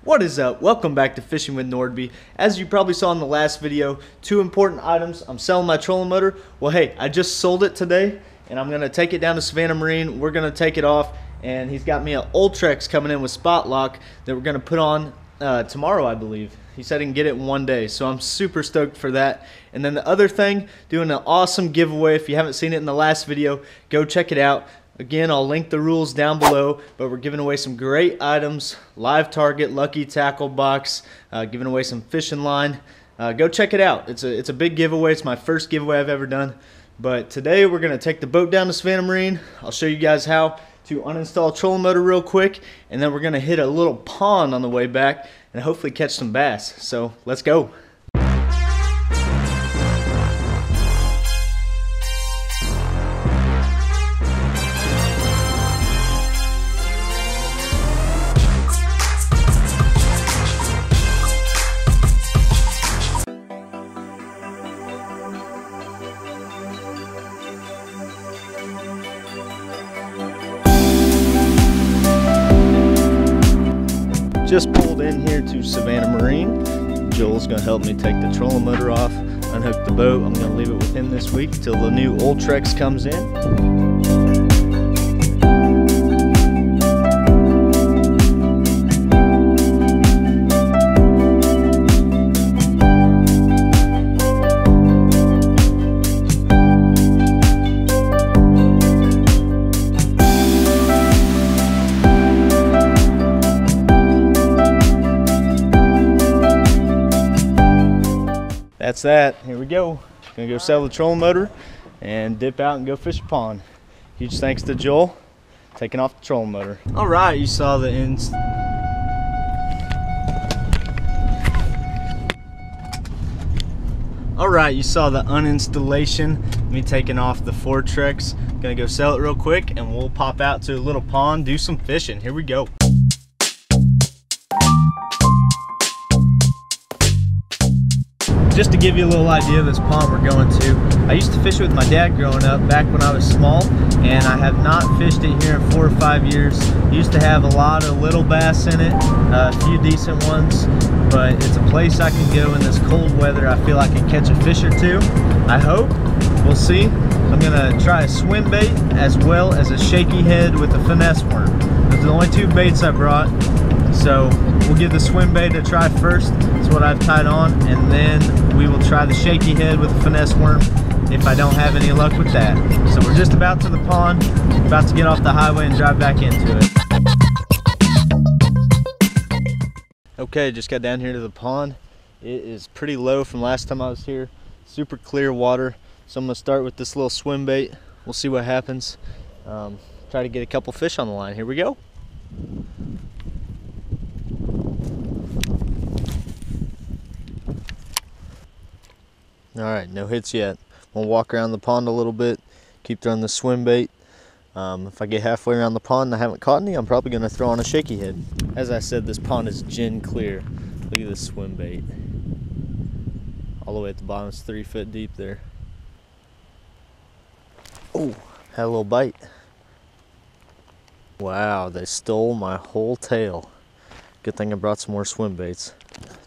What is up? Welcome back to Fishing with Nordbye. As you probably saw in the last video, two important items. I'm selling my trolling motor. Well, hey, I just sold it today, and I'm gonna take it down to Savannah Marine. We're gonna take it off, and he's got me an Ultrex coming in with spot lock that we're gonna put on tomorrow, I believe. He said he can get it in 1 day, so I'm super stoked for that. And then the other thing, doing an awesome giveaway. If you haven't seen it in the last video, go check it out. Again, I'll link the rules down below, but we're giving away some great items, live target, lucky tackle box, giving away some fishing line. Go check it out. It's a big giveaway. It's my first giveaway I've ever done. But today we're gonna take the boat down to Savannah Marine. I'll show you guys how to uninstall a trolling motor real quick, and then we're gonna hit a little pond on the way back and hopefully catch some bass. So let's go. Just pulled in here to Savannah Marine. Joel's gonna help me take the trolling motor off, unhook the boat. I'm gonna leave it with him this week till the new Ultrex comes in. That's that. Here we go. Gonna go sell the trolling motor and dip out and go fish a pond. Huge thanks to Joel taking off the trolling motor. All right, you saw the uninstallation. Me taking off the Ultrex. Gonna go sell it real quick and we'll pop out to a little pond, do some fishing. Here we go. Just to give you a little idea of this pond we're going to, I used to fish it with my dad growing up back when I was small, and I have not fished it here in 4 or 5 years. Used to have a lot of little bass in it, a few decent ones, but it's a place I can go in this cold weather. I feel I can catch a fish or two. I hope. We'll see. I'm gonna try a swim bait as well as a shaky head with a finesse worm. Those are the only two baits I brought. So we'll give the swim bait a try first. That's what I've tied on, and then we will try the shaky head with the finesse worm if I don't have any luck with that. So we're just about to the pond, about to get off the highway and drive back into it. Okay, just got down here to the pond. It is pretty low from last time I was here. Super clear water. So I'm gonna start with this little swim bait. We'll see what happens. Try to get a couple fish on the line. Here we go. All right, no hits yet. We'll walk around the pond a little bit, keep throwing the swim bait. If I get halfway around the pond and I haven't caught any, I'm probably gonna throw on a shaky head. As I said, this pond is gin clear. Look at this swim bait. All the way at the bottom, it's 3 foot deep there. Oh, had a little bite. Wow, they stole my whole tail. Good thing I brought some more swim baits.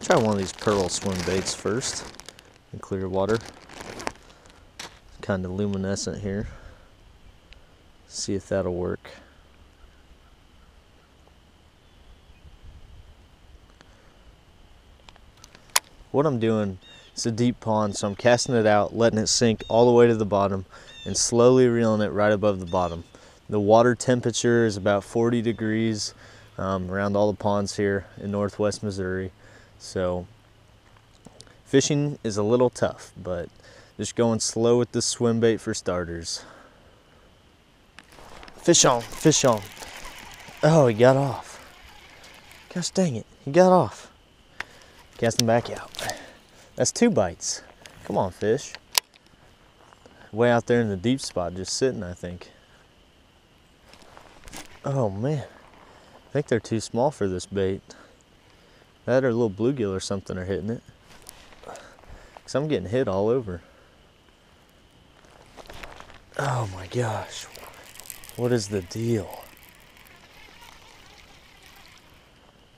Try one of these pearl swim baits first. In clear water. Kind of luminescent here. See if that'll work. What I'm doing, it's a deep pond, so I'm casting it out, letting it sink all the way to the bottom, and slowly reeling it right above the bottom. The water temperature is about 40 degrees around all the ponds here in northwest Missouri. So fishing is a little tough, but just going slow with this swim bait for starters. Fish on, fish on. Oh, he got off. Gosh dang it, he got off. Cast him back out. That's 2 bites. Come on, fish. Way out there in the deep spot, just sitting, I think. Oh man, I think they're too small for this bait. That or a little bluegill or something are hitting it. Cause I'm getting hit all over. Oh my gosh. What is the deal?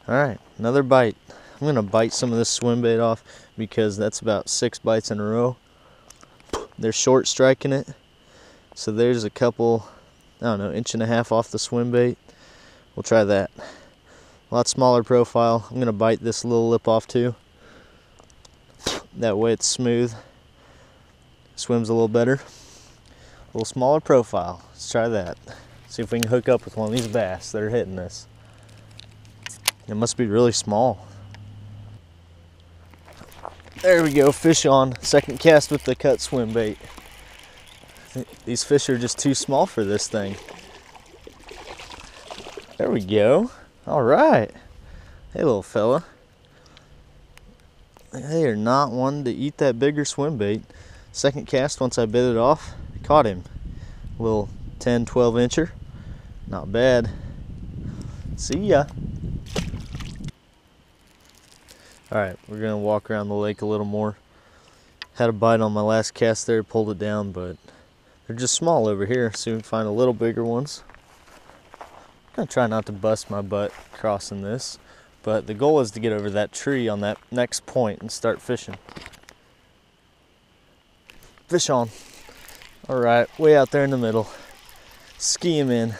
All right, another bite. I'm gonna bite some of this swim bait off because that's about 6 bites in a row. They're short striking it. So there's a couple, I don't know, 1.5 inches off the swim bait. We'll try that. A lot smaller profile. I'm gonna bite this little lip off too. That way it's smooth. Swims a little better. A little smaller profile. Let's try that. See if we can hook up with one of these bass that are hitting this. It must be really small. There we go, fish on. Second cast with the cut swim bait. These fish are just too small for this thing. There we go. All right. Hey, little fella. They are not wanting to eat that bigger swim bait. Second cast, once I bit it off, caught him. A little 10, 12 incher. Not bad. See ya. All right, we're gonna walk around the lake a little more. Had a bite on my last cast there, pulled it down, but they're just small over here. See if we can find a little bigger ones. I'm gonna try not to bust my butt crossing this, but the goal is to get over that tree on that next point and start fishing. Fish on. All right, way out there in the middle. Ski him in.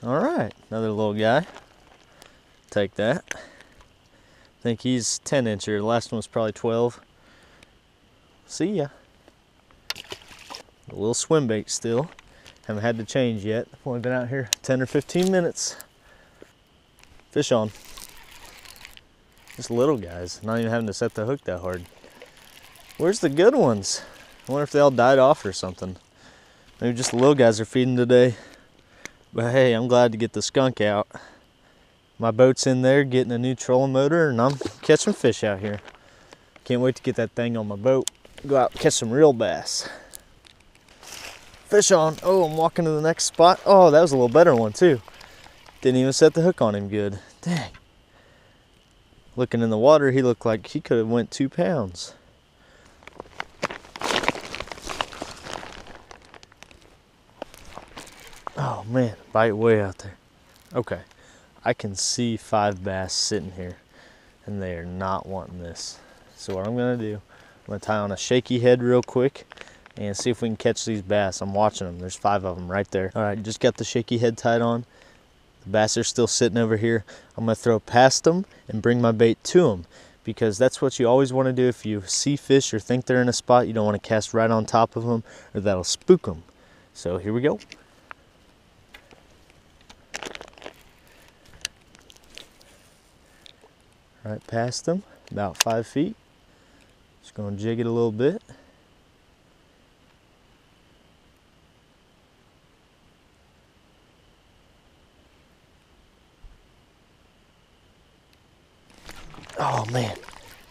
All right, another little guy. Take that. I think he's 10 incher. The last one was probably 12. See ya. A little swim bait still. Haven't had to change yet. I've only been out here 10 or 15 minutes. Fish on. Just little guys. Not even having to set the hook that hard. Where's the good ones? I wonder if they all died off or something. Maybe just the little guys are feeding today. But hey, I'm glad to get the skunk out. My boat's in there getting a new trolling motor, and I'm catching fish out here. Can't wait to get that thing on my boat. Go out and catch some real bass. Fish on. Oh, I'm walking to the next spot. Oh, that was a little better one too. Didn't even set the hook on him good. Dang. Looking in the water, he looked like he could have went 2 pounds. Oh man, bite way out there. Okay. I can see 5 bass sitting here, and they are not wanting this. So what I'm gonna do, I'm gonna tie on a shaky head real quick and see if we can catch these bass. I'm watching them, there's 5 of them right there. All right, just got the shaky head tied on. The bass are still sitting over here. I'm gonna throw past them and bring my bait to them, because that's what you always wanna do. If you see fish or think they're in a spot, you don't wanna cast right on top of them, or that'll spook them. So here we go. Right past them, about 5 feet. Just gonna jig it a little bit. Oh man,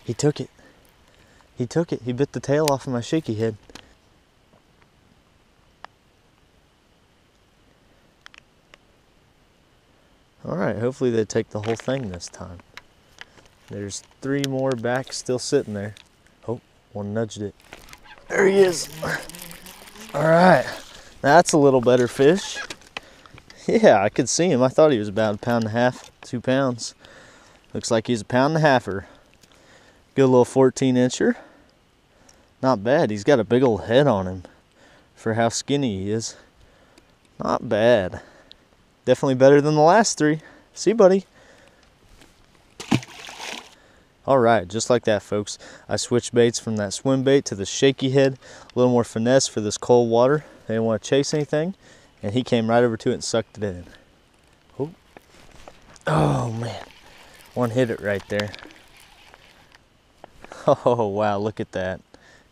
he took it. He took it. He bit the tail off of my shaky head. All right, hopefully they take the whole thing this time. There's 3 more back still sitting there. Oh, one nudged it. There he is. All right, that's a little better fish. Yeah, I could see him. I thought he was about 1.5 pounds, 2 pounds. Looks like he's 1.5 pounds. Good little 14 incher. Not bad. He's got a big old head on him for how skinny he is. Not bad. Definitely better than the last 3. See, buddy. All right, just like that, folks. I switched baits from that swim bait to the shaky head. A little more finesse for this cold water. They didn't want to chase anything, and he came right over to it and sucked it in. Oh man, one hit it right there. Oh wow, look at that.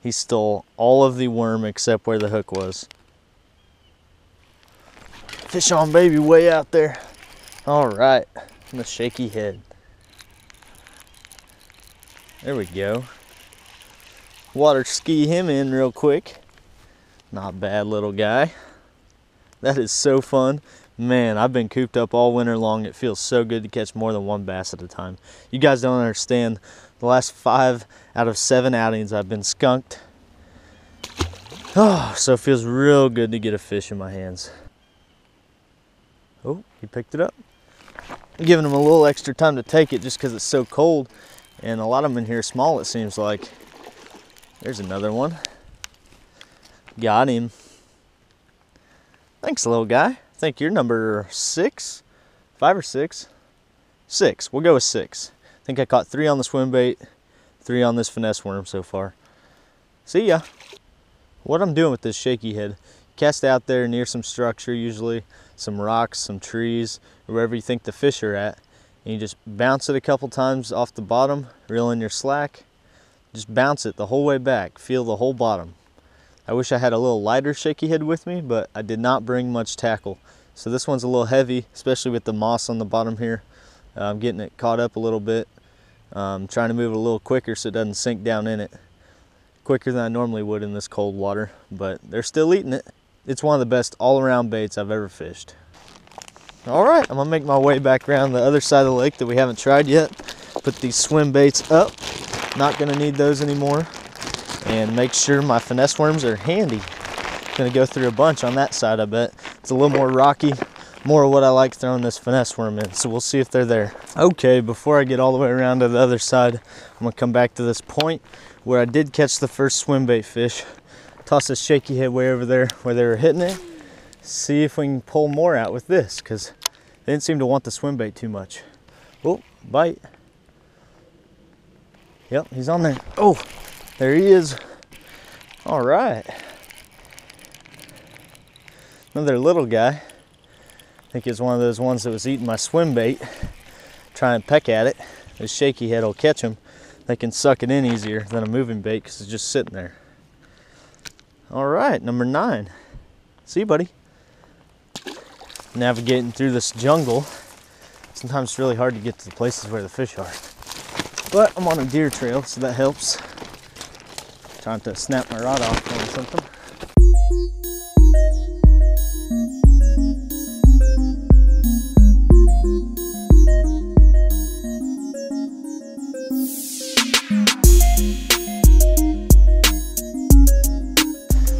He stole all of the worm except where the hook was. Fish on, baby, way out there. All right, the shaky head. There we go. Water ski him in real quick. Not bad, little guy. That is so fun. Man, I've been cooped up all winter long. It feels so good to catch more than 1 bass at a time. You guys don't understand. The last 5 out of 7 outings I've been skunked. Oh, so it feels real good to get a fish in my hands. Oh, he picked it up. I'm giving them a little extra time to take it just because it's so cold. And a lot of them in here are small, it seems like. There's another one. Got him. Thanks, little guy. I think you're number 6, 5 or 6. 6, we'll go with 6. I think I caught 3 on the swim bait, 3 on this finesse worm so far. See ya. What I'm doing with this shaky head, cast out there near some structure, usually some rocks, some trees, or wherever you think the fish are at. And you just bounce it a couple times off the bottom, reel in your slack, just bounce it the whole way back, feel the whole bottom. I wish I had a little lighter shaky head with me, but I did not bring much tackle. So this one's a little heavy, especially with the moss on the bottom here. I'm getting it caught up a little bit. Trying to move it a little quicker so it doesn't sink down in it. Quicker than I normally would in this cold water, but they're still eating it. It's one of the best all-around baits I've ever fished. All right, I'm gonna make my way back around the other side of the lake that we haven't tried yet. Put these swim baits up. Not gonna need those anymore. And make sure my finesse worms are handy. Gonna go through a bunch on that side, I bet. It's a little more rocky, more of what I like throwing this finesse worm in, so we'll see if they're there. Okay, before I get all the way around to the other side, I'm gonna come back to this point where I did catch the first swim bait fish. Toss this shaky head way over there where they were hitting it. See if we can pull more out with this, because they didn't seem to want the swim bait too much. Oh, bite. Yep, he's on there. Oh, there he is. All right. Another little guy. I think it's one of those ones that was eating my swim bait. Try and peck at it. This shaky head will catch them. They can suck it in easier than a moving bait because it's just sitting there. All right, number 9. See you, buddy. Navigating through this jungle. Sometimes it's really hard to get to the places where the fish are. But I'm on a deer trail, so that helps. Trying to snap my rod off on something.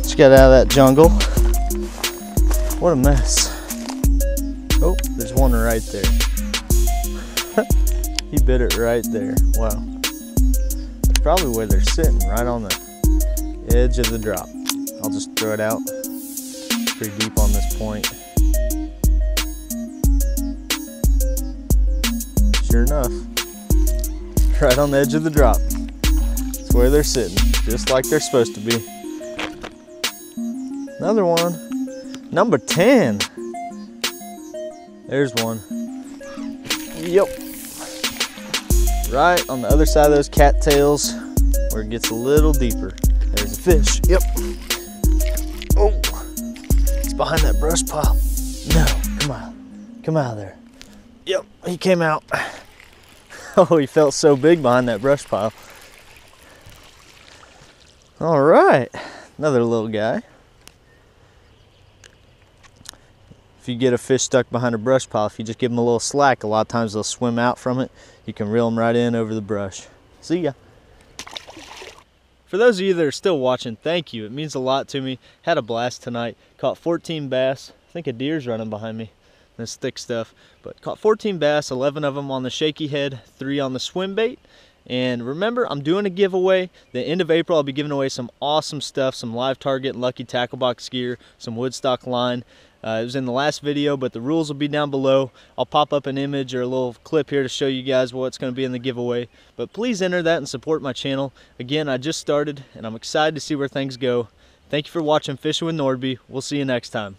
Just got out of that jungle. What a mess. Oh, there's one right there. He bit it right there. Wow. That's probably where they're sitting, right on the edge of the drop. I'll just throw it out. Pretty deep on this point. Sure enough, right on the edge of the drop. That's where they're sitting, just like they're supposed to be. Another one. Number 10. There's one. Yep. Right on the other side of those cattails where it gets a little deeper. There's a fish. Yep. Oh, it's behind that brush pile. No, come on. Come out of there. Yep, he came out. Oh, he felt so big behind that brush pile. All right, another little guy. If you get a fish stuck behind a brush pile, if you just give them a little slack, a lot of times they'll swim out from it. You can reel them right in over the brush. See ya. For those of you that are still watching, thank you. It means a lot to me. Had a blast tonight. Caught 14 bass. I think a deer's running behind me. This thick stuff. But caught 14 bass, 11 of them on the shaky head, 3 on the swim bait. And remember, I'm doing a giveaway. The end of April, I'll be giving away some awesome stuff, some live target and lucky tackle box gear, some woodstock line. It was in the last video, but the rules will be down below. I'll pop up an image or a little clip here to show you guys what's going to be in the giveaway. But please enter that and support my channel. Again, I just started, and I'm excited to see where things go. Thank you for watching Fishing with Nordbye. We'll see you next time.